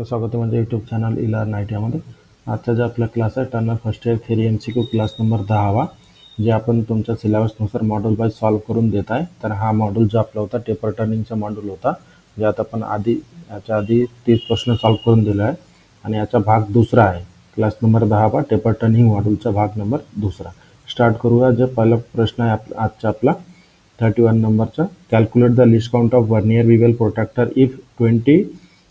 आपलं स्वागत आहे म्हणजे यूट्यूब चॅनल इलर्न आय टीमध्ये. आजचा जो आपला क्लास आहे turner first year theory MCQ class number 10वा, जे आपण तुमच्या सिलेबसनुसार मॉड्यूल वाईज सॉल्व्ह करून देत आहे. तर हा मॉड्यूल जो आपला होता टेपर टर्निंगचा मॉड्यूल होता, ज्यात आपण याच्या आधी 30 प्रश्न सॉल्व्ह करून दिले आहे आणि याचा भाग दुसरा आहे. क्लास नंबर 10वा टेपर टर्निंग मॉड्यूलचा भाग नंबर दुसरा. स्टार्ट करूया. जो पहिला प्रश्न आहे आजचा आपला 31 नंबरचा, calculate the least count of vernier bevel protractor if 20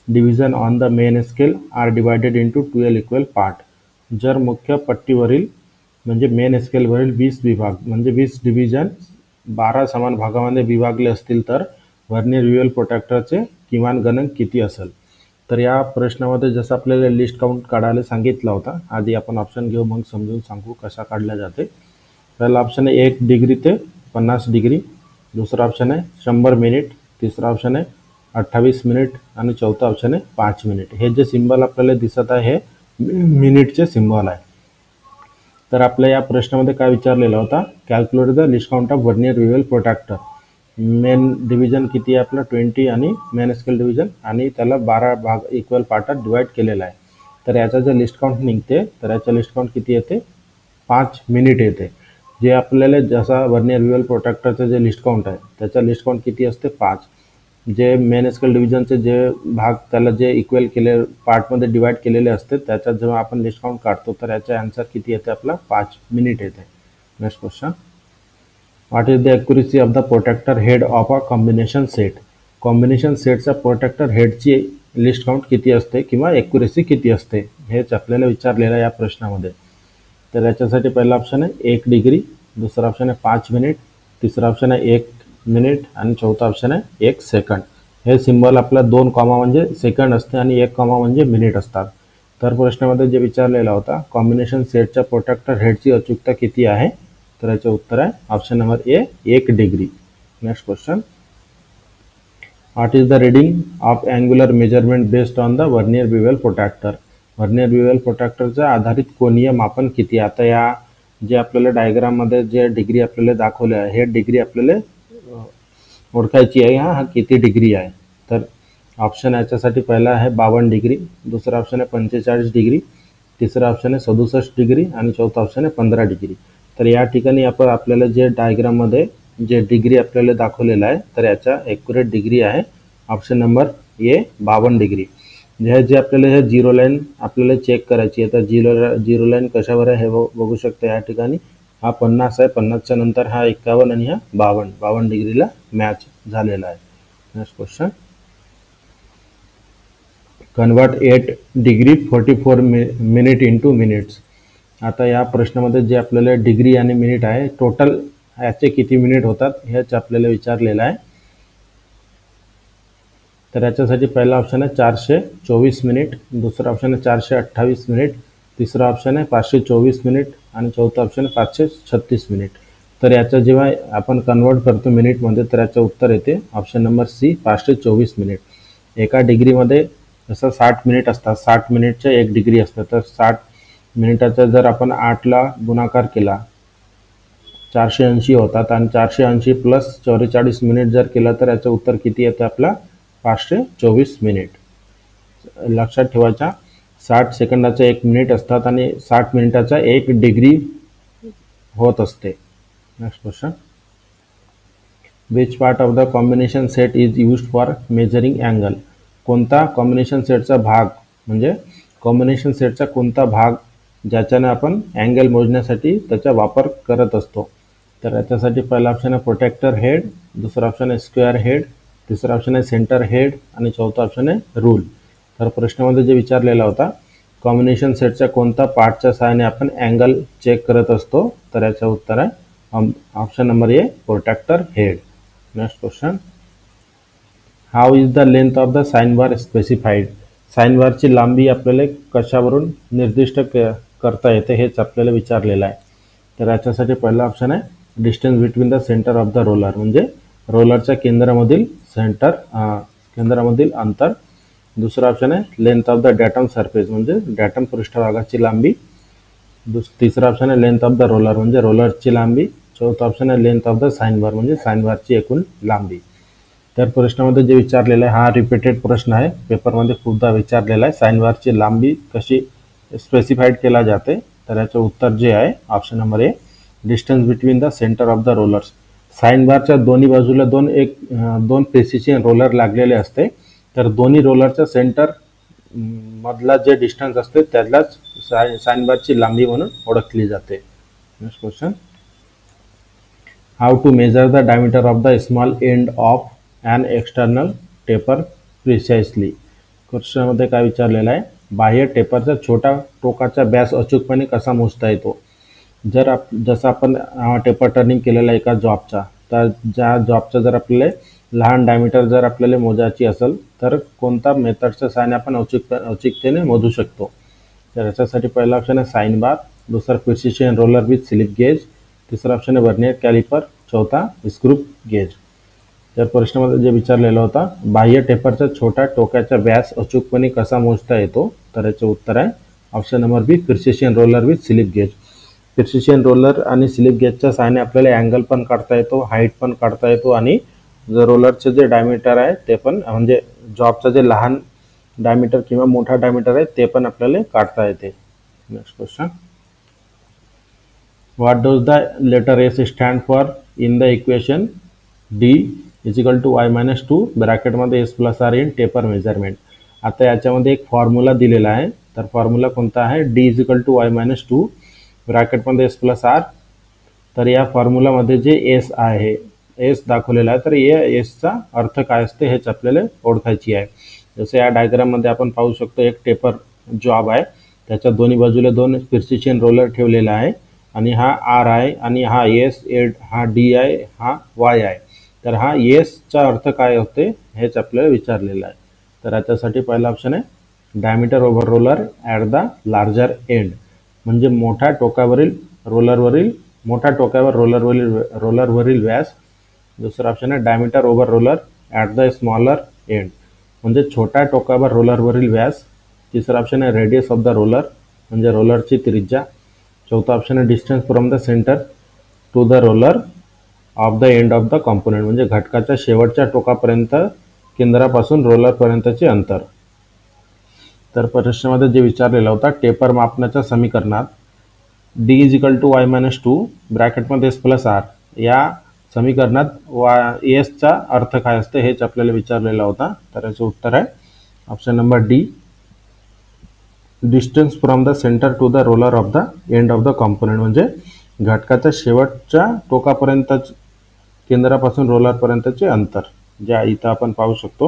division on the main scale are divided into 12 equal part. जर मुख्य पट्टीवरील म्हणजे मेन स्केलवरील 20 विभाग म्हणजे 20 डिव्हिजन 12 समान भागामध्ये विभागले असतील तर वर्नियर विवेल प्रोट्रॅक्टरचे किमान गणक किती असेल. तर या प्रश्नामध्ये जसं आपल्याला लिस्ट काउंट काढायला सांगितला होता, आधी आपण ऑप्शन घेऊ मग समजून सांगू कसा काढला जाते. पहिला ऑप्शन आहे 1 डिग्री ते 50 डिग्री, दुसरा ऑप्शन आहे 100 मिनिट, तिसरा ऑप्शन आहे 28 मिनिट आणि चौथा ऑप्शन आहे 5 मिनिट. हे जे सिंबल आपल्याला दिसत आहे हे मिनिटचे सिंबल आहे. तर आपल्या या प्रश्नामध्ये काय विचारलेला होता, calculate the least count of vernier bevel protractor. Main division किती आहे आपलं 20 आणि मेन स्केल डिव्हिजन आणि त्याला 12 भाग इक्वल पार्टात डिवाइड केलेला आहे. तर याचा जर लिस्ट काउंट निघते तर याचा लिस्ट काउंट किती येते, 5 मिनिट येते. जे आपल्याला जसा वर्नियर विवेल प्रोट्रॅक्टरचं जे लिस्ट काउंट आहे त्याचा लिस्ट काउंट किती असते 5. जे मेन स्केल डिव्हिजनचे जे भाग त्याला जे इक्वल केले पार्टमध्ये डिवाइड केलेले असते त्याच्यात जेव्हा आपण लिस्ट काउंट काढतो तर याचा आन्सर किती येते आपला 5 मिनिट येते. Next question, what is the accuracy of the protractor head of a combination set. Combination सेटचा प्रोट्रॅक्टर हेडची लिस्ट काउंट किती असते किंवा ॲक्युरेसी किती असते हेच आपल्याला विचारलेलं आहे या प्रश्नामध्ये. तर याच्यासाठी पहिला ऑप्शन आहे 1 डिग्री, दुसरा ऑप्शन आहे 5 मिनिट, तिसरा ऑप्शन आहे 1 मिनिट आणि चौथा ऑप्शन आहे 1 सेकंड. हे सिंबल आपला 2 कॉमा म्हणजे सेकंड असते आणि 1 कॉमा म्हणजे मिनिट असतात. तर प्रश्नामध्ये जे विचारलेला होता कॉम्बिनेशन सेटच्या प्रोट्रॅक्टर हेडची अचूकता किती आहे, तर याचे उत्तर आहे option number A 1 degree. Next question, what is the reading of angular measurement based on the vernier bevel protractor. Vernier bevel प्रोट्रॅक्टरचं आधारित कोनीय मापन किती. आता या जे आपल्याला डायग्राममध्ये जे डिग्री आपल्याला दाखवले आहे हे डिग्री आपल्याला ओळखायची आहे. हा किती डिग्री आहे. तर ऑप्शन याच्यासाठी पहिला आहे 52 डिग्री, दुसरा ऑप्शन आहे 45 डिग्री, तिसरा ऑप्शन आहे 67 डिग्री आणि चौथा ऑप्शन आहे 15 डिग्री. तर या ठिकाणी आपण आपल्याला जे डायग्राममध्ये जे डिग्री आपल्याला दाखवलेलं आहे तर याचा ॲक्युरेट डिग्री आहे ऑप्शन नंबर ए 52 डिग्री. जे आपल्याला हे झिरो लाईन आपल्याला चेक करायची आहे. तर झिरो लाईन कशावर आहे हे बघू शकता. या ठिकाणी हा 50 आहे, 50च्या नंतर हा 51 आणि हा 52 डिग्रीला मॅच झालेला आहे. Next question, convert 8 degree 44 minute into minutes. आता या प्रश्नामध्ये जे आपल्याला डिग्री आणि मिनिट आहे टोटल याचे किती मिनिट होतात हेच आपल्याला विचारलेलं आहे. तर याच्यासाठी पहिला ऑप्शन आहे 424 मिनिट, दुसरा ऑप्शन आहे 428 मिनिट, तिसरा ऑप्शन आहे 524 मिनिट आणि चौथा ऑप्शन आहे 536 मिनिट. तर याचं जेव्हा आपण कन्वर्ट करतो मिनिटमध्ये तर याचं उत्तर येते ऑप्शन नंबर सी 524 मिनिट. एका डिग्रीमध्ये जसं 60 मिनिट असतात, 60 मिनिटच्या 1 डिग्री असतं. तर 60 मिनिटाचा जर आपण 8ला गुणाकार केला 480 होतात आणि 480 प्लस 44 मिनिट जर केला तर याचं उत्तर किती येतं आपला 524 मिनिट. लक्षात ठेवायचा 60 सेकंदाचा 1 मिनिट असतात आणि 60 मिनिटाचा 1 डिग्री होत असते. Next question, which part of the combination set is used for measuring angle. कोणता कॉम्बिनेशन सेटचा भाग म्हणजे कॉम्बिनेशन सेटचा कोणता भाग ज्याच्याने आपण अँगल मोजण्यासाठी त्याचा वापर करत असतो. तर याच्यासाठी पहिला ऑप्शन आहे प्रोट्रॅक्टर हेड, दुसरा ऑप्शन आहे स्क्वेअर हेड, तिसरा ऑप्शन आहे सेंटर हेड आणि चौथा ऑप्शन आहे रूल. तर प्रश्नामध्ये जे विचारलेला होता कॉम्बिनेशन सेटच्या कोणत्या पार्टच्या सहाय्याने आपण अँगल चेक करत असतो, तर याचं उत्तर आहे option number A protractor head. Next question, how is the length of the sine bar specified. Sine बारची लांबी आपल्याला कशावरून निर्दिष्ट करता येते हेच आपल्याला विचारलेलं आहे. तर याच्यासाठी पहिला ऑप्शन आहे distance between the centre of the roller म्हणजे रोलरच्या केंद्रामधील अंतर. दुसरा ऑप्शन आहे length of the datum surface म्हणजे डॅटम पृष्ठभागाची लांबी. तिसरा ऑप्शन आहे लेंथ ऑफ द रोलर म्हणजे रोलरची लांबी. चौथा ऑप्शन आहे लेंथ ऑफ द साइन बार म्हणजे साइन बारची एकूण लांबी. तर प्रश्नामध्ये जे विचारलेलं आहे हा रिपीटेड प्रश्न आहे, पेपरमध्ये खूपदा विचारलेला आहे. साइन बारची लांबी कशी स्पेसिफाईड केला जाते? तर याचं उत्तर जे आहे option number A, distance between the centre of the rollers. Sine बारच्या दोन्ही बाजूला दोन प्रेसिशन रोलर लागलेले असते, तर दोन्ही रोलरच्या सेंटर मधला जे डिस्टन्स असते त्यालाच साइन बारची लांबी म्हणून ओळखली जाते. Next question, how to measure the diameter of the small end of an external taper precisely. क्वेश्चनमध्ये काय विचारलेलं आहे, बाह्य टेपरचा छोटा टोकाचा व्यास अचूकपणे कसा मोजता येतो? जसं आपण टेपर टर्निंग केलेला एका जॉबचा, तर ज्या जॉबचा जर आपल्याला लहान डायमीटर जर आपल्याला मोजायची असेल तर कोणता मेथडच्या सहाय्याने आपण अचूकतेने मोजू शकतो? तर याच्यासाठी पहिला ऑप्शन आहे साइन बार, दुसरा precision roller with slip gauge, तिसरा ऑप्शन आहे वर्नियर कॅलिपर, चौथा स्क्रू गेज. तर प्रश्नामध्ये जे विचारलेला होता, बाह्य टेपरचा छोटा टोकाचा व्यास अचूकपणे कसा मोजता येतो? तर याचे उत्तर आहे option number B, precision roller with slip gauge. Precision roller आणि स्लिप गेजच्या सहाय्याने आपल्याला अँगल पण काढता येतो, हाईट पण काढता येतो आणि रोलरचे जे डायमीटर आहे ते पण, म्हणजे जॉबचं जे लहान डायमीटर किंवा मोठा डायमीटर आहे ते पण आपल्याला काढता येते. Next question, what does the letter S stand for in the equation D equal to Y minus 2 ब्रॅकेटमध्ये S plus R in taper measurement. आता याच्यामध्ये एक फॉर्म्युला दिलेला आहे, तर फॉर्म्युला कोणता आहे? D equal to Y minus 2 ब्रॅकेटमध्ये एस प्लस आर. तर या फॉर्म्युलामध्ये जे एस आहे, एस दाखवलेला आहे, तर या एसचा अर्थ काय असते हेच आपल्याला ओळखायची आहे. जसं या डायग्राममध्ये आपण पाहू शकतो, एक टेपर जॉब आहे, त्याच्या दोन्ही बाजूला दोन प्रिसिशन रोलर ठेवलेला आहे आणि हा आर आहे आणि हा एस, हा डी आहे, हा वाय आहे. तर हा एसचा अर्थ काय होते हेच आपल्याला विचारलेलं आहे. तर याच्यासाठी पहिला ऑप्शन आहे diameter over roller at the larger end, म्हणजे मोठ्या टोकावर रोलरवरील व्यास. दुसरा ऑप्शन आहे diameter over roller at the smaller end, म्हणजे छोट्या टोकावर रोलरवरील व्यास. तिसरा ऑप्शन आहे रेडियस ऑफ द रोलर, म्हणजे रोलरची त्रिज्या. चौथा ऑप्शन आहे distance from the centre to the roller of the end of the component, म्हणजे घटकाच्या शेवटच्या टोकापर्यंत केंद्रापासून रोलरपर्यंतचे अंतर. तर प्रश्नामध्ये जे विचारलेला होता, टेपर मापनाच्या समीकरणात D equal to Y minus 2 ब्रॅकेटमध्ये एस प्लस आर या समीकरणात एसचा अर्थ काय असते हेच आपल्याला विचारलेला होता. तर याचं उत्तर आहे option number D, distance from the centre to the roller of the end of the component, म्हणजे घटकाच्या शेवटच्या टोकापर्यंत केंद्रापासून रोलरपर्यंतचे अंतर. ज्या इथं आपण पाहू शकतो,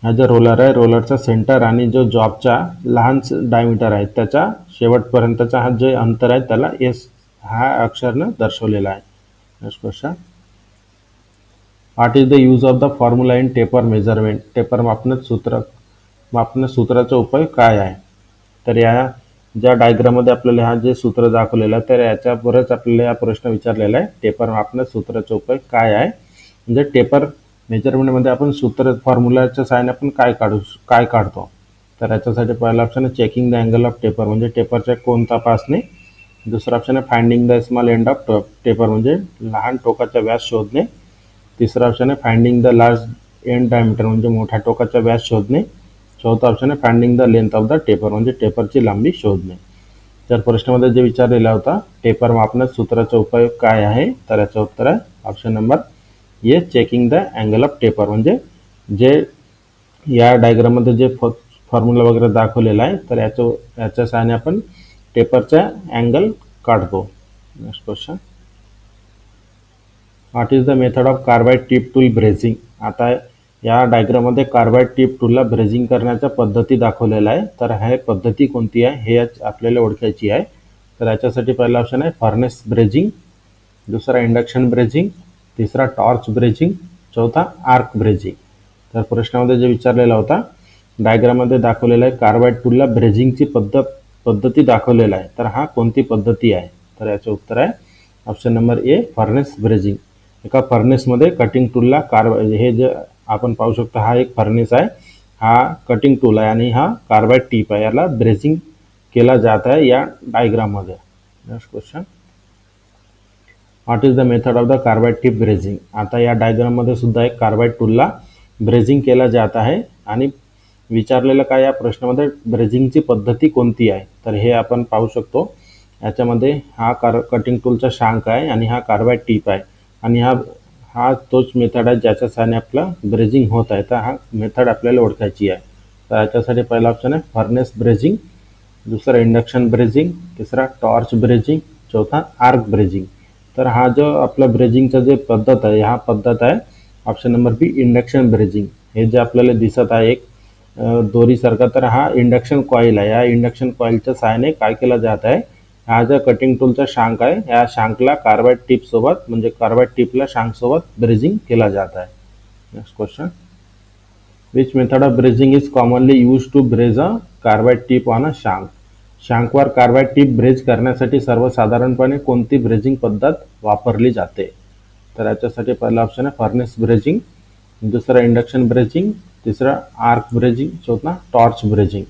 हा जो रोलर आहे, रोलरचा सेंटर आणि जो जॉबचा लहान डायमीटर आहे त्याच्या शेवटपर्यंतचा हा जे अंतर आहे त्याला एस हा अक्षरनं दर्शवलेला आहे. Next question, what is the use of the formula in taper measurement. Taper मापन सूत्राचा उपयोग काय आहे? तर या ज्या डायग्राममध्ये आपल्याला हा जे सूत्र दाखवलेलं आहे, तर याच्यावरच आपल्याला हा प्रश्न विचारलेला आहे, टेपर मापन सूत्राचा उपयोग काय आहे, म्हणजे टेपर मेजरमेंटमध्ये आपण सूत्र फॉर्म्युलाच्या सहाय्याने आपण काय काढतो. तर याच्यासाठी पहिला ऑप्शन आहे checking the angle of taper, म्हणजे टेपरच्या कोन तपासणे. दुसरा ऑप्शन आहे finding the small end of taper, म्हणजे लहान टोकाचा व्यास शोधणे. तिसरा ऑप्शन आहे finding the large end diameter, म्हणजे मोठ्या टोकाचा व्यास शोधणे. चौथा ऑप्शन आहे finding the length of the taper, म्हणजे टेपरची लांबी शोधणे. तर प्रश्नामध्ये जे विचारलेला होता, टेपर मापनात सूत्राचा उपयोग काय आहे, तर याचं उत्तर आहे option number A, checking the angle of taper, म्हणजे जे या डायग्राममध्ये जे फॉर्म्युला वगैरे दाखवलेला आहे तर याच्या सहाय्याने आपण टेपरचा अँगल काढतो. Next question, what is the method of carbide tip tool brazing. आता या डायग्राममध्ये कार्बाइड टिप टूलला ब्रेझिंग करण्याच्या पद्धती दाखवलेल्या आहे, तर ह्या पद्धती कोणती आहे हे आपल्याला ओळखायची आहे. तर याच्यासाठी पहिला ऑप्शन आहे फर्नेस ब्रेझिंग, दुसरा इंडक्शन ब्रेझिंग, तिसरा टॉर्च ब्रेझिंग, चौथा आर्क ब्रेझिंग. तर प्रश्नामध्ये जे विचारलेला होता, डायग्राममध्ये दाखवलेला आहे कार्बाइड टूलला ब्रेझिंगची पद्धती दाखवलेला आहे, तर हा कोणती पद्धती आहे? तर याचं उत्तर आहे ऑप्शन नंबर ए, फर्नेस ब्रेझिंग. एका फर्नेसमध्ये कटिंग टूलला हे जे आपण पाहू शकतो, हा एक फर्नेस आहे, हा कटिंग टूल आहे आणि हा कार्बाइड टिप आहे, याला ब्रेझिंग केला जात आहे या डायग्राममध्ये. Next question, what is the method of the carbide tip brazing. आता या डायग्राममध्ये सुद्धा एक कार्बाइड टूलला ब्रेझिंग केला जात आहे आणि विचारलेलं काय या प्रश्नामध्ये ब्रेझिंगची पद्धती कोणती आहे. तर हे आपण पाहू शकतो. याच्यामध्ये हा कटिंग टूलचा शांक आहे आणि हा कार्बाइड टिप आहे आणि हा तोच मेथड आहे ज्याच्या सहाय्याने आपलं ब्रेझिंग होत आहे. तर हा मेथड आपल्याला ओळखायची आहे. तर याच्यासाठी पहिला ऑप्शन आहे फर्नेस ब्रेझिंग, दुसरा इंडक्शन ब्रेझिंग, तिसरा टॉर्च ब्रेझिंग, चौथा आर्क ब्रेझिंग. तर हा जो आपला ब्रेझिंगचा जे पद्धत आहे हा पद्धत आहे ऑप्शन नंबर बी इंडक्शन ब्रेझिंग. हे जे आपल्याला दिसत आहे एक दोरीसारखा, तर हा इंडक्शन कॉईल आहे. या इंडक्शन कॉईलच्या सहाय्याने काय केलं जात आहे, हा जो कटिंग टूलचा शांक आहे या शांकला कार्बाइड टिप सोबत म्हणजे कार्बाइड टिपला शांक सोबत ब्रेझिंग केला जात आहे. Next question, which method of brazing is commonly use to braze a carbide tip on a shank. शांकवर कार्बाइड टिप ब्रेज करण्यासाठी सर्वसाधारणपणे कोणती ब्रेझिंग पद्धत वापरली जाते. तर याच्यासाठी पहिला ऑप्शन आहे फर्नेस ब्रेझिंग, दुसरा इंडक्शन ब्रेझिंग, तिसरा आर्क ब्रेझिंग, चौथा टॉर्च ब्रेझिंग.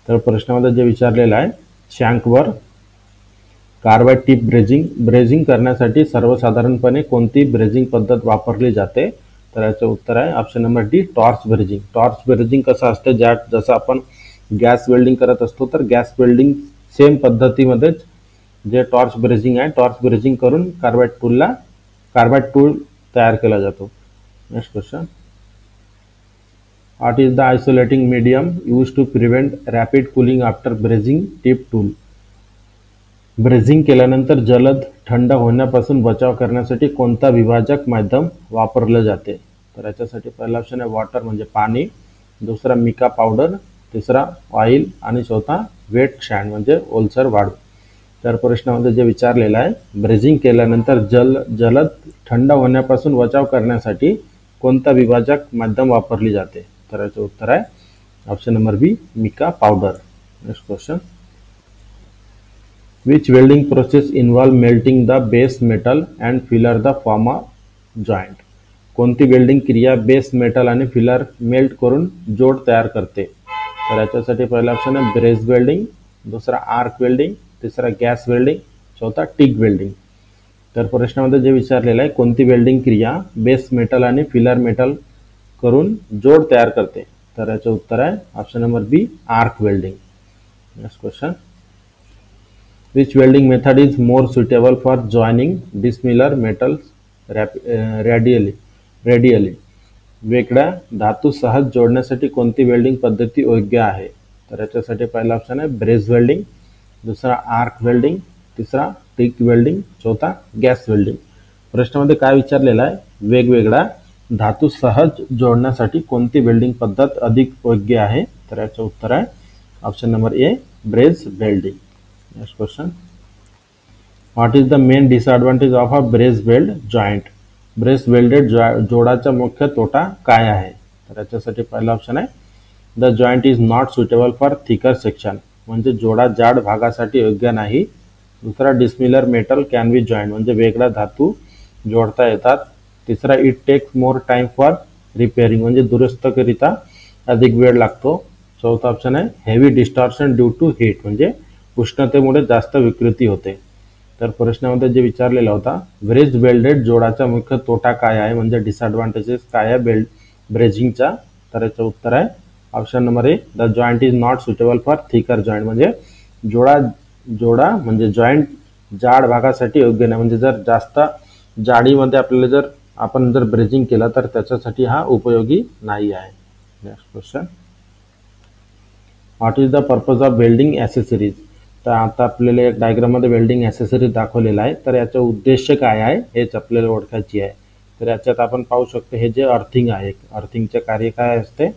तर प्रश्नामध्ये जे विचारलेलं आहे शँकवर कार्बाइड टिप ब्रेझिंग करण्यासाठी सर्वसाधारणपणे कोणती ब्रेझिंग पद्धत वापरली जाते. तर याचं उत्तर आहे option number D torch brazing. Torch brazing कसं असतं, जसं आपण गॅस वेल्डिंग करत असतो तर गॅस वेल्डिंग सेम पद्धतीमध्येच जे टॉर्च ब्रेझिंग आहे टॉर्च ब्रेझिंग करून कार्बाइड टूल तयार केला जातो. Next question, what is the isolating medium use to prevent rapid cooling after brazing tip tool. Brazing केल्यानंतर जलद थंड होण्यापासून बचाव करण्यासाठी कोणता विभाजक माध्यम वापरले जाते. तर याच्यासाठी पहिला ऑप्शन आहे वॉटर म्हणजे पाणी, दुसरा मिका पावडर, तिसरा ऑइल आणि चौथा वेट सँड म्हणजे ओलसर वाळू. तर प्रश्नामध्ये जे विचारलेलं आहे ब्रेझिंग केल्यानंतर जलद थंड होण्यापासून बचाव करण्यासाठी कोणता विभाजक माध्यम वापरली जाते. तर याचं उत्तर आहे option number B mica powder. Next question, which welding process involve melting the base metal and filler the former joint. कोणती वेल्डिंग क्रिया बेस मेटल आणि फिलर मेल्ट करून जोड तयार करते. तर याच्यासाठी पहिला ऑप्शन आहे ब्रेस वेल्डिंग, दुसरा आर्क वेल्डिंग, तिसरा गॅस वेल्डिंग, चौथा टिक वेल्डिंग. तर प्रश्नामध्ये जे विचारलेलं आहे कोणती वेल्डिंग क्रिया बेस मेटल आणि फिलर मेटल करून जोड तयार करते. तर याचं उत्तर आहे option number B arc welding. Next question, which welding method is more suitable for joining dissimilar metals radially. वेगळ्या धातू सहज जोडण्यासाठी कोणती वेल्डिंग पद्धती योग्य आहे. तर याच्यासाठी पहिला ऑप्शन आहे ब्रेस वेल्डिंग, दुसरा आर्क वेल्डिंग, तिसरा टिक वेल्डिंग, चौथा गॅस वेल्डिंग. प्रश्नामध्ये काय विचारलेलं आहे वेगवेगळ्या धातू सहज जोडण्यासाठी कोणती वेल्डिंग पद्धत अधिक योग्य आहे. तर याचं उत्तर आहे option number A brace welding. Next question, what is the main disadvantage of a brace weld joint. Brace welded जोडाचा मुख्य तोटा काय आहे. तर याच्यासाठी पहिला ऑप्शन आहे the joint is not suitable for thicker section म्हणजे जोडा जाड भागासाठी योग्य नाही. दुसरा dissimilar metal can be joint म्हणजे वेगळा धातू जोडता येतात. तिसरा it takes more time for repairing म्हणजे दुरुस्तकरिता अधिक वेळ लागतो. चौथा ऑप्शन आहे heavy distortion due to heat म्हणजे उष्णतेमुळे जास्त विकृती होते. तर प्रश्नामध्ये जे विचारलेला होता ब्रेस वेल्डेड जोडाचा मुख्य तोटा काय आहे म्हणजे डिसएडव्हान्टेजेस काय आहे ब्रेझिंगचा. तर याचं उत्तर आहे option number A the joint is not suitable for thicker joint म्हणजे जोडा म्हणजे जॉईंट जाड भागासाठी योग्य नाही म्हणजे जर जास्त जाडीमध्ये आपल्याला आपण जर ब्रेझिंग केलं तर त्याच्यासाठी हा उपयोगी नाही आहे. Next question, what is the purpose of welding accessories. तर आता आपल्याला एक डायग्राममध्ये वेल्डिंग ॲसेसरीज दाखवलेला आहे. तर याचा उद्देश काय आहे हेच आपल्याला ओळखायची आहे. तर याच्यात आपण पाहू शकतो हे जे अर्थिंग आहे अर्थिंगचे कार्य काय असते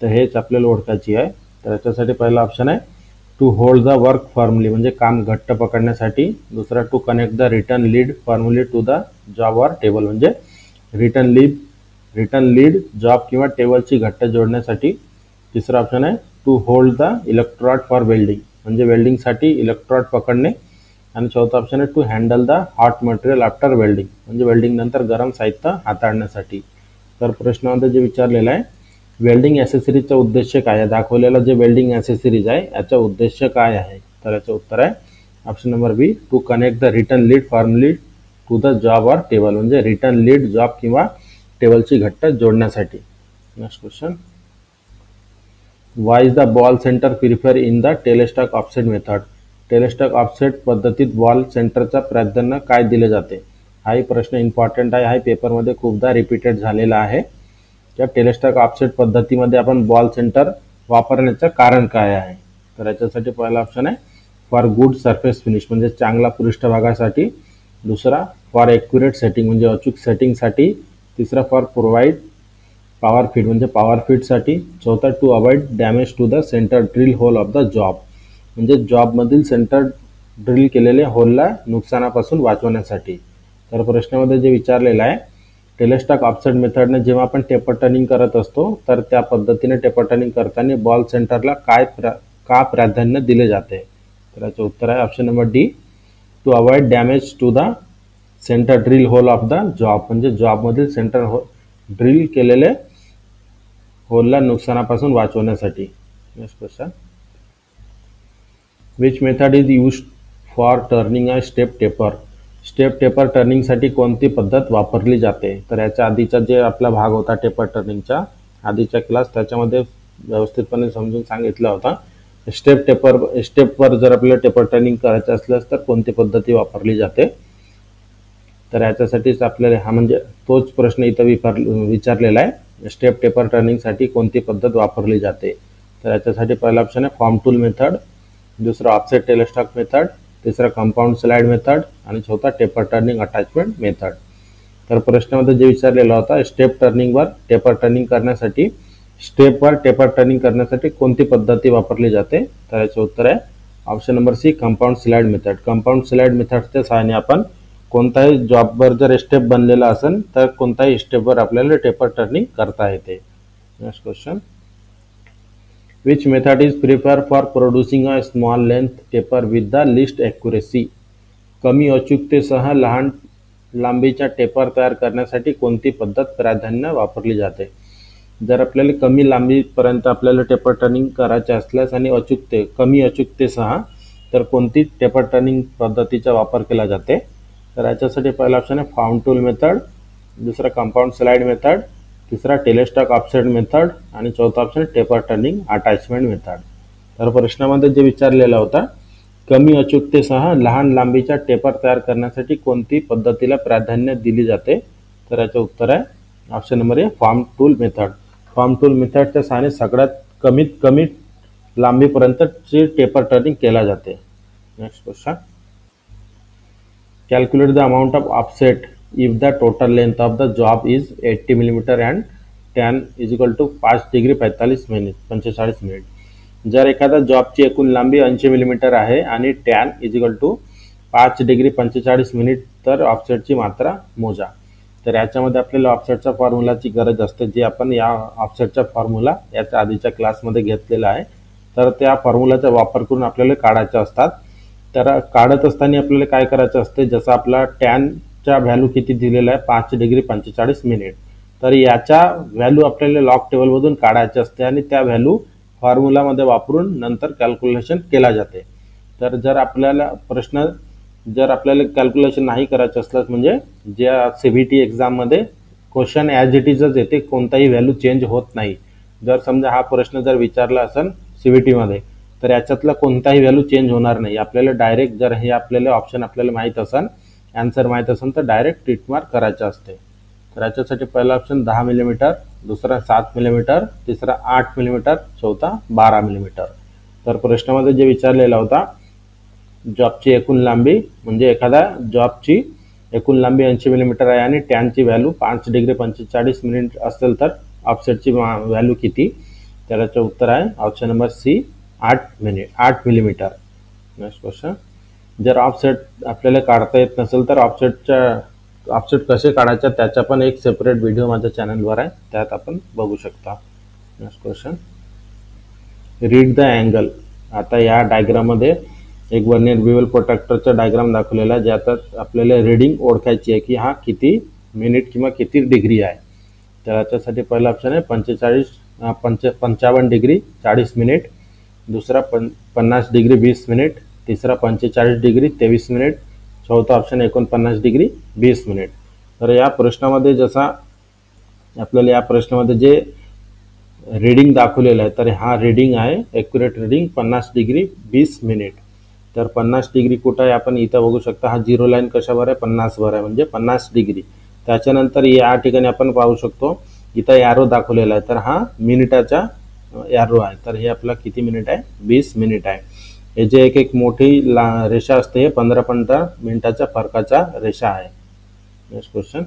तर हेच आपल्याला ओळखायची आहे. तर याच्यासाठी पहिला ऑप्शन आहे to hold the work firmly म्हणजे काम घट्ट पकडण्यासाठी. दुसरा to connect the return lead firmly to the job or table म्हणजे रिटर्न लीड जॉब किंवा टेबलची घट्ट जोडण्यासाठी. तिसरा ऑप्शन आहे to hold the electrode for welding म्हणजे वेल्डिंगसाठी इलेक्ट्रॉड पकडणे. आणि चौथा ऑप्शन आहे to handle the hot material after welding म्हणजे वेल्डिंग नंतर गरम साहित्य हाताळण्यासाठी. तर प्रश्नामध्ये जे विचारलेलं आहे वेल्डिंग ॲसेसरीजचा उद्देश काय आहे दाखवलेला जे वेल्डिंग ॲसेसरीज आहे याचा उद्देश काय आहे. तर याचं उत्तर आहे option number B to connect the return lead firmly to the job और टेबल, म्हणजे रिटर्न लीड जॉब किंवा टेबलची घट्ट जोडण्यासाठी. Next question, why is the ball centre prefer in the tailstock offset method. Tailstock offset पद्धतीत ball सेंटरचा प्राधान्य काय दिले जाते. हाही प्रश्न इम्पॉर्टंट आहे. हा पेपरमध्ये खूपदा रिपीटेड झालेला आहे. त्या टेलेस्टॉक ऑफसेट पद्धतीमध्ये आपण बॉल सेंटर वापरण्याचं कारण काय आहे. तर याच्यासाठी पहिला ऑप्शन आहे फॉर गुड सरफेस फिनिश, म्हणजे चांगला पृष्ठभागासाठी. दुसरा फॉर ॲक्युरेट सेटिंग, म्हणजे अचूक सेटिंगसाठी. तिसरा फॉर प्रोव्हाइड पॉवर फिट, म्हणजे पॉवर फिटसाठी. चौथा to avoid damage to the centre drill hole of the job, म्हणजे जॉबमधील सेंटर ड्रिल केलेल्या होलला नुकसानापासून वाचवण्यासाठी. तर प्रश्नामध्ये जे विचारलेलं आहे, टेलेस्टॉक ऑफसेट मेथडने जेव्हा आपण टेपर टर्निंग करत असतो तर त्या पद्धतीने टेपर टर्निंग करताना बॉल सेंटरला का प्राधान्य दिले जाते. तर याचं उत्तर आहे option number D, to avoid damage to the centre drill hole of the job, म्हणजे जॉबमधील सेंटर ड्रिल केलेले होलला नुकसानापासून वाचवण्यासाठी. Next question, which method is used for turning a step taper. Step taper टर्निंगसाठी कोणती पद्धत वापरली जाते. तर याच्या आधीचा जे आपला भाग होता टेपर टर्निंगचा आधीचा क्लास, त्याच्यामध्ये व्यवस्थितपणे समजून सांगितलं होता. स्टेपवर जर आपल्याला टेपर टर्निंग करायचं असल्यास तर कोणती पद्धती वापरली जाते. तर याच्यासाठीच आपल्याला हा म्हणजे तोच प्रश्न इथं विचारलेला आहे, स्टेप टेपर टर्निंगसाठी कोणती पद्धत वापरली जाते. तर याच्यासाठी पहिला ऑप्शन आहे फॉर्म टूल मेथड, दुसरा ऑफसेट टेलेस्टॉक मेथड, तिसरा कंपाऊंड स्लाइड मेथड आणि चौथा टेपर टर्निंग अटॅचमेंट मेथड. तर प्रश्नामध्ये जे विचारलेला होता, स्टेपवर टेपर टर्निंग करण्यासाठी कोणती पद्धती वापरली जाते. तर याचे उत्तर आहे option number C, compound slide method. Compound slide मेथडच्या सहाय्याने आपण कोणताही जॉबवर जर स्टेप बनलेला असेल तर कोणताही स्टेपवर आपल्याला टेपर टर्निंग करता येते. Next question, which method is prefer for producing a small length taper with the list accuracy. कमी अचूकतेसह लहान लांबीच्या टेपर तयार करण्यासाठी कोणती पद्धत प्राधान्य वापरली जाते. जर आपल्याला कमी लांबीपर्यंत आपल्याला टेपर टर्निंग करायचे असल्यास आणि कमी अचूकतेसह तर कोणती टेपर टर्निंग पद्धतीचा वापर केला जाते. तर याच्यासाठी पहिला ऑप्शन आहे फॉर्म टूल मेथड, दुसरा कंपाऊंड स्लाइड मेथड, तिसरा टेलेस्टॉक ऑफसेट मेथड आणि चौथा option taper turning attachment method. तर प्रश्नामध्ये जे विचारलेला होता, कमी अचूकतेसह लहान लांबीच्या टेपर तयार करण्यासाठी कोणती पद्धतीला प्राधान्य दिली जाते. तर याचं उत्तर आहे ऑप्शन नंबर ए, form tool method. Form tool मेथडच्या सहाय्याने सगळ्यात कमीत कमी लांबीपर्यंतची टेपर टर्निंग केला जाते. Next question, calculate the amount of offset if the total length of the job is 80 mm and tan is equal to 5 degree 45 minute. जर एखादा जॉबची एकूण लांबी 80 मिलीमीटर आहे आणि tan is equal to 5 degree 45 minute तर ऑफसेटची मात्रा मोजा. तर याच्यामध्ये आपल्याला ऑफसेटच्या फॉर्म्युलाची गरज असते, जी आपण या ऑफसेटचा फॉर्म्युला याच्या आधीच्या क्लासमध्ये घेतलेला आहे. तर त्या फॉर्म्युलाचा वापर करून आपल्याला काढायचे असतात. तर काढत असताना आपल्याला काय करायचं असते, जसं आपला टॅनचा व्हॅल्यू किती दिलेला आहे 5 डिग्री 45 मिनिट, तर याच्या व्हॅल्यू आपल्याला लॉग टेबलमधून काढायचे असते आणि त्या व्हॅल्यू फॉर्म्युलामध्ये वापरून नंतर कॅल्क्युलेशन केला जाते. तर जर आपल्याला कॅल्क्युलेशन नाही करायचं असल्यास, म्हणजे ज्या CBT एक्झाममध्ये क्वेश्चन ॲज इट इजच येते, कोणताही व्हॅल्यू चेंज होत नाही. जर समजा हा प्रश्न जर विचारला असेल CBTमध्ये तर याच्यातला कोणताही व्हॅल्यू चेंज होणार नाही. आपल्याला डायरेक्ट जर हे आपल्याला ऑप्शन आपल्याला माहीत असेल, आन्सर माहीत असेल तर डायरेक्ट टिक मार्क करायचं असते. तर याच्यासाठी पहिला ऑप्शन 10 मिलीमीटर, दुसरा 7 मिलीमीटर, तिसरा 8 मिलीमीटर, चौथा 12 मिलीमीटर. तर प्रश्नामध्ये जे विचारलेला होता, जॉबची एकूण लांबी, म्हणजे एखादा जॉबची एकूण लांबी 80 मिलीमीटर आहे आणि टॅनची व्हॅल्यू 5 डिग्री 45 मिनिट असेल तर ऑफसेटची व्हॅल्यू किती. त्याचं उत्तर आहे option number C, 8 millimetre. Next question, जर ऑफसेट आपल्याला काढता येत नसेल तर ऑफसेट कसे काढायचे त्याचा पण एक सेपरेट व्हिडिओ माझ्या चॅनलवर आहे, त्यात आपण बघू शकता. Next question, read the angle. आता या डायग्राममध्ये एक वर्नियर बिवेल प्रोट्रॅक्टरचा डायग्राम दाखवलेला आहे, ज्यात आपल्याला रीडिंग ओळखायची आहे की हा किती मिनिट किंवा किती डिग्री आहे. तर याच्यासाठी पहिला ऑप्शन आहे 55 डिग्री 40 मिनिट, दुसरा 50 डिग्री 20 मिनिट, तिसरा 45 डिग्री 23 मिनिट, चौथा ऑप्शन 49 डिग्री 20 मिनिट। तर या प्रश्नामध्ये जसा आपल्याला या प्रश्नामध्ये जे रीडिंग दाखवलेलं आहे तर हा रीडिंग आहे ॲक्युरेट रीडिंग 50 डिग्री 20 मिनिट। तर 50 डिग्री कुठं आहे आपण इथं बघू शकता, हा झिरो लाईन कशावर आहे 50 वर आहे म्हणजे 50 डिग्री। त्याच्यानंतर या ठिकाणी आपण पाहू शकतो इथं ॲरो दाखवलेला आहे तर हा मिनिटाचा ॲरो आहे, तर हे आपला किती मिनिट आहे 20 मिनिट आहे। हे जे एक मोठी रेषा असते हे 15-15 मिनिटाच्या फरकाचा रेषा आहे। Next question,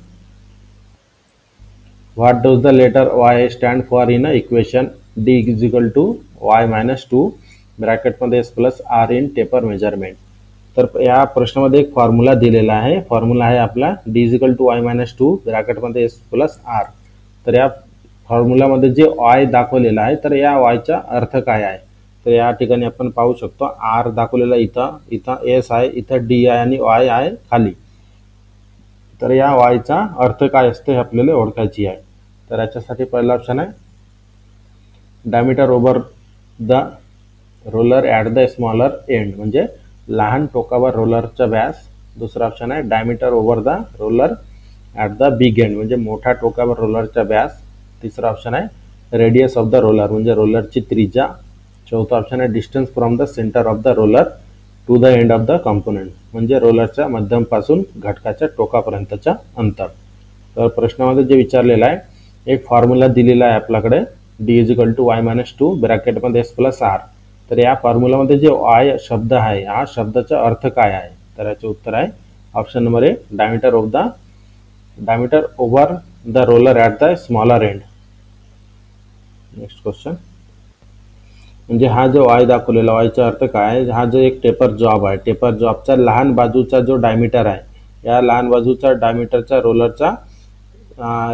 what does the letter y stand for in equation d is equal to y minus 2 ब्रॅकेटमध्ये s plus r in taper measurement. तर या प्रश्नामध्ये एक फॉर्म्युला दिलेला आहे, फॉर्म्युला आहे आपला d is equal to y minus 2 ब्रॅकेटमध्ये s प्लस r। तर या फॉर्म्युलामध्ये जे y दाखवलेला आहे तर या y चा अर्थ काय आहे, तर या ठिकाणी आपण पाहू शकतो r दाखवलेला इथं s आहे, इथं d आहे आणि y आहे खाली। तर या y चा अर्थ काय असते हे आपल्याला ओळखायची आहे। तर याच्यासाठी पहिला ऑप्शन आहे diameter over the roller at the smaller end म्हणजे लहान टोकावर रोलरचा व्यास। दुसरा ऑप्शन आहे diameter over the roller at the big end म्हणजे मोठ्या टोकावर रोलरचा व्यास। तिसरा ऑप्शन आहे रेडियस ऑफ द रोलर म्हणजे रोलरची त्रिज्या। चौथा ऑप्शन आहे distance from the centre of the roller to the end of the component म्हणजे रोलरच्या मध्यमपासून घटकाच्या टोकापर्यंतचा अंतर। तर प्रश्नामध्ये जे विचारलेलं आहे एक फॉर्म्युला दिलेला आहे आपल्याकडे d is equal to y minus 2 ब्रॅकेटमध्ये s प्लस r। तर या फॉर्म्युलामध्ये जे y शब्द आहे हा शब्दाचा अर्थ काय आहे, तर याचे उत्तर आहे option number A diameter over the roller at the smaller end. Next question, म्हणजे हा जो y दाखवलेला y चा अर्थ काय आहे, हा जो एक टेपर जॉब आहे, टेपर जॉबचा लहान बाजूचा जो डायमीटर आहे या लहान बाजूचा डायमीटरचा रोलरचा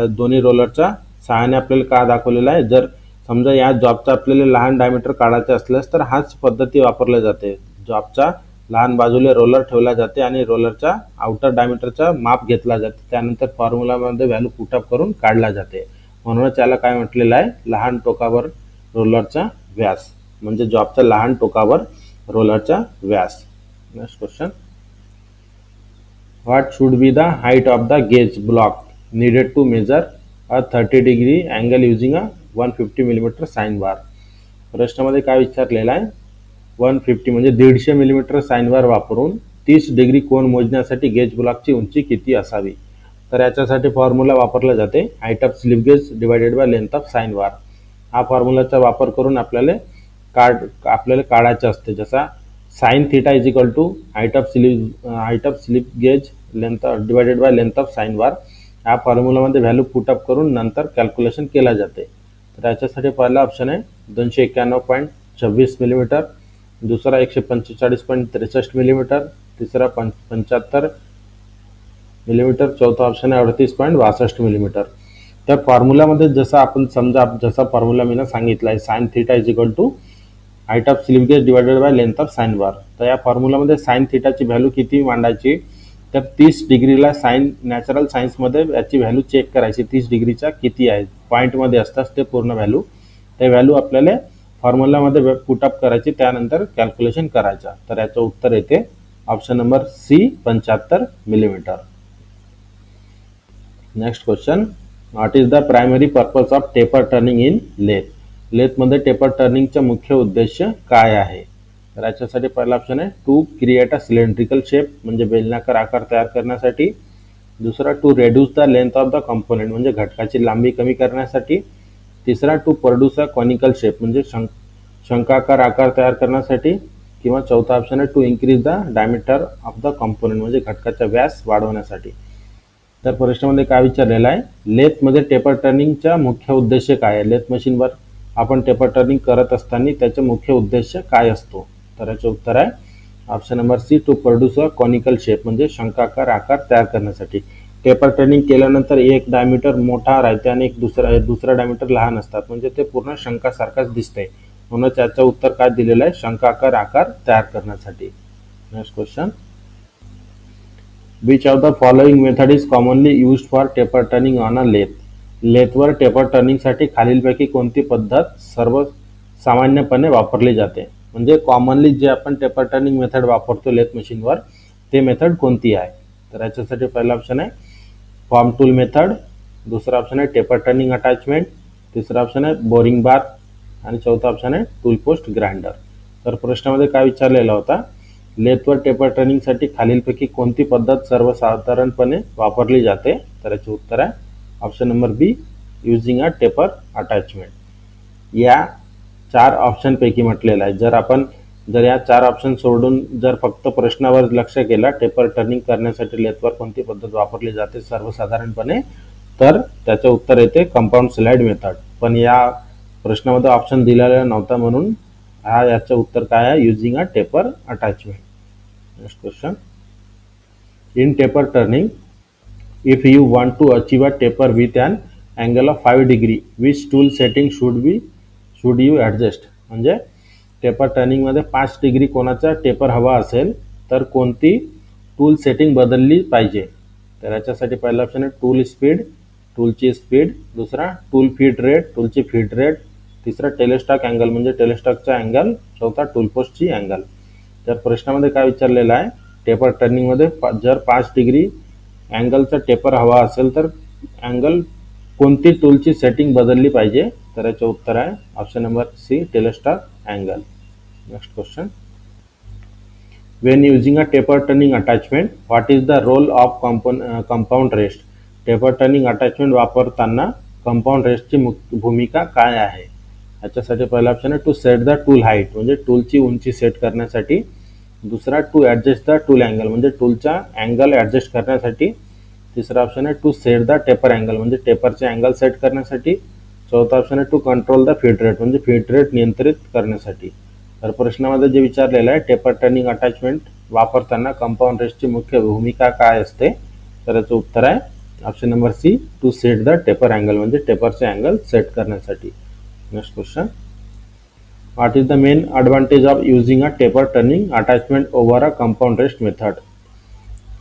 दोन्ही रोलरच्या सहाय्याने आपल्याला का दाखवलेला आहे। जर समजा या जॉबचा आपल्याला लहान डायमीटर काढायचे असल्यास तर हाच पद्धती वापरली जाते, जॉबचा लहान बाजूला रोलर ठेवला जाते आणि रोलरचा आउटर डायमीटरचा माप घेतला जाते, त्यानंतर फॉर्म्युलामध्ये व्हॅल्यू पुटअप करून काढला जाते, म्हणूनच याला काय म्हटलेलं आहे लहान टोकावर रोलरचा व्यास म्हणजे जॉबचा लहान टोकावर रोलरचा व्यास। Next question, what should be the height of the gauge block needed to measure a 30 degree angle using a 150 mm sine bar. प्रश्नामध्ये काय विचारलेला आहे 150 म्हणजे 150 मिलीमीटर साइन बार वापरून 30 डिग्री कोन मोजण्यासाठी गेज ब्लॉकची उंची किती असावी। तर याच्यासाठी फॉर्म्युला वापरला जाते height of slip gauge divided by length of sine bar. हा फॉर्म्युलाचा वापर करून आपल्याला काढायचं असते, जसा sine theta is equal to height of slip gauge length divided by length of sine bar. या फॉर्म्युलामध्ये व्हॅल्यू पुटअप करून नंतर कॅल्क्युलेशन केला जाते। तर याच्यासाठी पहिला ऑप्शन आहे 291.26 मिलीमीटर, दुसरा 145.63 मिलीमीटर, तिसरा 75 मिलीमीटर, चौथा ऑप्शन आहे 38.62 मिलीमीटर। तर फॉर्म्युलामध्ये जसं आपण समजा जसा फॉर्म्युला मी सांगितला आहे sine theta is equal to height of slip gauge divided by length of sine bar. तर या फॉर्म्युलामध्ये साइन थीटाची व्हॅल्यू किती मांडायची, तर 30 डिग्रीला नॅचरल सायन्समध्ये याची व्हॅल्यू चेक करायची 30 डिग्रीचा किती आहे, पॉईंटमध्ये असतात ते पूर्ण व्हॅल्यू, ते व्हॅल्यू आपल्याला फॉर्म्युलामध्ये पुटअप करायची, त्यानंतर कॅल्क्युलेशन करायचा। तर याचं उत्तर येते option number C 75 millimetre. Next question, what is the primary purpose of taper turning in lathe. लेथमध्ये टेपर टर्निंगचा मुख्य उद्देश काय आहे, तर याच्यासाठी पहिला ऑप्शन आहे to create a cylindrical shape म्हणजे बेलनाकार आकार तयार करण्यासाठी, दुसरा to reduce the length of the component म्हणजे घटकाची लांबी कमी करण्यासाठी, तिसरा to produce a conical shape म्हणजे शंकाकार आकार तयार करण्यासाठी, किंवा चौथा ऑप्शन आहे to increase the diameter of the component म्हणजे घटकाचा व्यास वाढवण्यासाठी। तर प्रश्नामध्ये काय विचारलेलं आहे लेथमध्ये टेपर टर्निंगचा मुख्य उद्देश काय आहे, लेथ मशीनवर आपण टेपर टर्निंग करत असताना त्याचा मुख्य उद्देश काय असतो, तर याचे उत्तर आहे option number C to produce a conical shape म्हणजे शंकाकार आकार तयार करण्यासाठी। टेपर टर्निंग केल्यानंतर एक डायमीटर मोठा राहते आणि एक दुसरा डायमीटर लहान असतात म्हणजे ते पूर्ण शंकासारखाच दिसते, म्हणून त्याचं उत्तर काय दिलेलं आहे शंकाकार आकार तयार करण्यासाठी। Next question, which of the following method is commonly used for taper turning on a lathe. लेथवर टेपर टर्निंगसाठी खालीलपैकी कोणती पद्धत सर्वसामान्यपणे वापरली जाते, म्हणजे कॉमनली जे आपण टेपर टर्निंग मेथड वापरतो लेथ मशीनवर ते मेथड कोणती आहे? तर याच्यासाठी पहिला ऑप्शन आहे फॉर्म टूल मेथड, दुसरा ऑप्शन आहे टेपर टर्निंग अटॅचमेंट, तिसरा ऑप्शन आहे बोरिंग बार आणि चौथा ऑप्शन आहे टूल पोस्ट ग्राइंडर. तर प्रश्नामध्ये काय विचारलेला होता, लेथवर टेपर टर्निंगसाठी खालीलपैकी कोणती पद्धत सर्वसाधारणपणे वापरली जाते? तर याचे उत्तर आहे option number B, using a taper attachment. या 4 ऑप्शनपैकी म्हटलेलं आहे. जर या 4 ऑप्शन सोडून जर फक्त प्रश्नावर लक्ष केला, टेपर टर्निंग करण्यासाठी लेथवर कोणती पद्धत वापरली जाते सर्वसाधारणपणे, तर त्याचे उत्तर येते कंपाऊंड स्लाइड मेथड. पण या प्रश्नामध्ये ऑप्शन दिलेला नव्हता म्हणून याचं उत्तर काय आहे, using a taper attachment. Next question. In taper turning, if you want to achieve a taper with an angle of 5 degree, which tool setting should you adjust? म्हणजे टेपर टर्निंगमध्ये 5 डिग्री कोणाचा टेपर हवा असेल तर कोणती टूल सेटिंग बदलली पाहिजे? तर याच्यासाठी पहिला ऑप्शन आहे टूल स्पीड, टूलची स्पीड, दुसरा टूल फीड रेट, टूलची फीड रेट, तिसरा टेलेस्टॉक अँगल म्हणजे टेलेस्टॉकचा अँगल, चौथा टूल पोस्टची अँगल. तर प्रश्नामध्ये काय विचारलेलं आहे, टेपर टर्निंगमध्ये जर 5 डिग्री अँगलचा टेपर हवा असेल तर अँगल कोणती टूलची सेटिंग बदलली पाहिजे? तर याचे उत्तर आहे option number C, tailstock angle. Next question. When using a taper turning attachment, what is the role of compound rest? Taper turning attachment वापरताना कंपाऊंड रेस्टची भूमिका काय आहे? याच्यासाठी पहिला ऑप्शन आहे to set the tool height म्हणजे टूलची उंची सेट करण्यासाठी, दुसरा to adjust the tool angle म्हणजे टूलचा अँगल ॲडजस्ट करण्यासाठी, तिसरा ऑप्शन आहे to set the taper angle म्हणजे टेपरचे अँगल सेट करण्यासाठी, चौथा ऑप्शन आहे to control the feed rate म्हणजे फीड रेट नियंत्रित करण्यासाठी. तर प्रश्नामध्ये जे विचारलेलं आहे, टेपर टर्निंग अटॅचमेंट वापरताना कंपाऊंड रेस्टची मुख्य भूमिका काय असते? तर याचं उत्तर आहे option number C, to set the taper angle म्हणजे टेपरचे अँगल सेट करण्यासाठी. Next question. What is the main advantage of using a taper turning attachment over a compound rest method?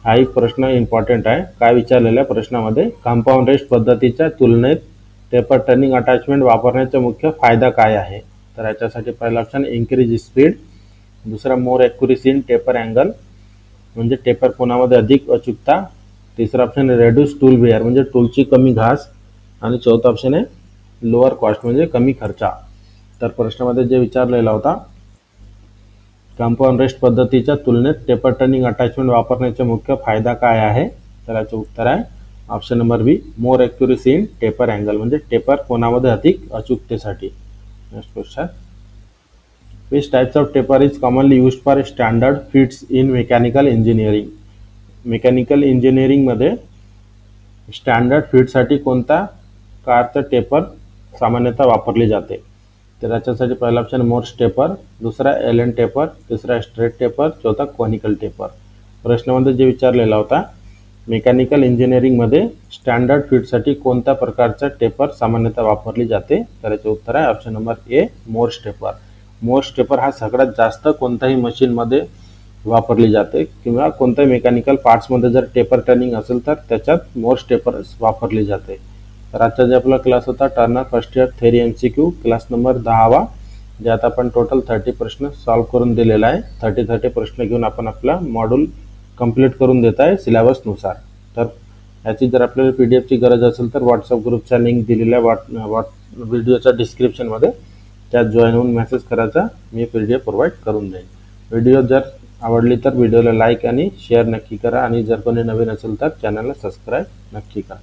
हा एक प्रश्न इम्पॉर्टंट आहे. काय विचारलेल्या प्रश्नामध्ये कंपाऊंड रेस्ट पद्धतीच्या तुलनेत टेपर टर्निंग अटॅचमेंट वापरण्याचा मुख्य फायदा काय आहे? तर याच्यासाठी पहिला ऑप्शन इन्क्रीज स्पीड, दुसरा मोर ॲक्युरेसी इन टेपर अँगल म्हणजे टेपर कोणामध्ये अधिक अचूकता, तिसरा ऑप्शन आहे रेड्यूस टूल वेअर म्हणजे टूलची कमी घास, आणि चौथा ऑप्शन आहे लोअर कॉस्ट म्हणजे कमी खर्चा. तर प्रश्नामध्ये जे विचारलेला होता, कंपाऊंड रेस्ट पद्धतीच्या तुलनेत टेपर टर्निंग अटॅचमेंट वापरण्याचा मुख्य फायदा काय आहे? तर याचं उत्तर आहे option number B, more accuracy in taper angle म्हणजे टेपर कोणामध्ये अधिक अचूकतेसाठी. Next question. Which types of taper is commonly used for standard fits in mechanical engineering? Mechanical इंजिनिअरिंगमध्ये स्टँडर्ड फिटसाठी कोणता कारचं टेपर सामान्यतः वापरली जाते? तर याच्यासाठी पहिला ऑप्शन मोर्स टेपर, दुसरा एलन टेपर, तिसरा स्ट्रेट टेपर, चौथा कॉनिकल टेपर. प्रश्नामध्ये जे विचारलेला होता, मेकॅनिकल इंजिनिअरिंगमध्ये स्टँडर्ड फिटसाठी कोणत्या प्रकारचा टेपर सामान्यतः वापरली जाते? तर याचे उत्तर आहे option number A, Morse taper. Morse taper हा सगळ्यात जास्त कोणत्याही मशीनमध्ये वापरली जाते किंवा कोणत्याही मेकॅनिकल पार्ट्समध्ये जर टेपर टर्निंग असेल तर त्याच्यात मोर्स टेपर वापरली जाते. तर आजचा जे आपला क्लास होता turner first year theory MCQ class number 10वा, ज्यात आपण टोटल 30 प्रश्न सॉल्व्ह करून दिलेला आहे. 30 प्रश्न घेऊन आपण आपला मॉड्यूल कंप्लीट करून देत आहे सिलेबसनुसार. तर याची जर आपल्याला PDF ची गरज असेल तर व्हॉट्सअप ग्रुपचा लिंक दिलेला आहे व्हिडिओच्या डिस्क्रिप्शनमध्ये, त्यात जॉईन होऊन मेसेज करायचा, मी PDF प्रोव्हाइड करून देईन. व्हिडिओ जर आवडली तर व्हिडिओला लाईक आणि शेअर नक्की करा, आणि जर कोणी नवीन असेल तर चॅनलला सबस्क्राईब नक्की करा.